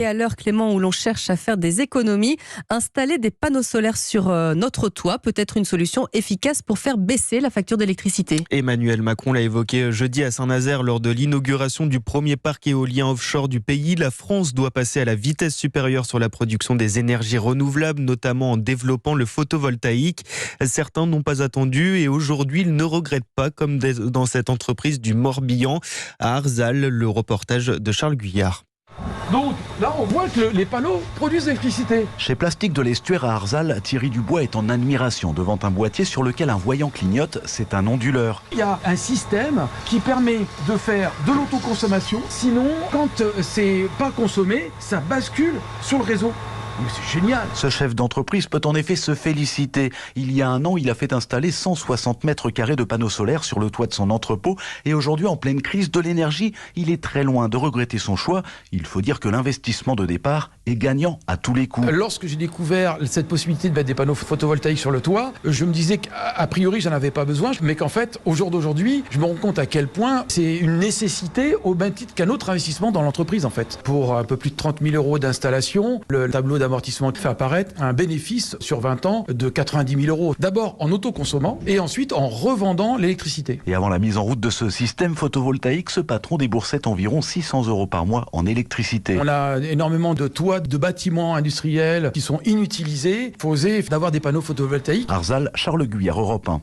Et à l'heure, Clément, où l'on cherche à faire des économies, installer des panneaux solaires sur notre toit peut être une solution efficace pour faire baisser la facture d'électricité. Emmanuel Macron l'a évoqué jeudi à Saint-Nazaire lors de l'inauguration du premier parc éolien offshore du pays. La France doit passer à la vitesse supérieure sur la production des énergies renouvelables, notamment en développant le photovoltaïque. Certains n'ont pas attendu et aujourd'hui, ils ne regrettent pas, comme dans cette entreprise du Morbihan à Arzal. Le reportage de Charles Guyard. Donc là, on voit que les panneaux produisent l'électricité. Chez Plastique de l'Estuaire à Arzal, Thierry Dubois est en admiration devant un boîtier sur lequel un voyant clignote. C'est un onduleur. Il y a un système qui permet de faire de l'autoconsommation. Sinon, quand c'est pas consommé, ça bascule sur le réseau. Mais c'est génial. Ce chef d'entreprise peut en effet se féliciter. Il y a un an, il a fait installer 160 mètres carrés de panneaux solaires sur le toit de son entrepôt. Et aujourd'hui, en pleine crise de l'énergie, il est très loin de regretter son choix. Il faut dire que l'investissement de départ est gagnant à tous les coups. Lorsque j'ai découvert cette possibilité de mettre des panneaux photovoltaïques sur le toit, je me disais qu'a priori, j'en avais pas besoin, mais qu'en fait, au jour d'aujourd'hui, je me rends compte à quel point c'est une nécessité au même titre qu'un autre investissement dans l'entreprise, en fait. Pour un peu plus de 30 000 € d'installation, le tableau d'amortissement fait apparaître un bénéfice sur 20 ans de 90 000 €. D'abord en autoconsommant et ensuite en revendant l'électricité. Et avant la mise en route de ce système photovoltaïque, ce patron déboursait environ 600 € par mois en électricité. On a énormément de toits de bâtiments industriels qui sont inutilisés. Il faut oser d'avoir des panneaux photovoltaïques. Arzal, Charles Guyard, Europe 1.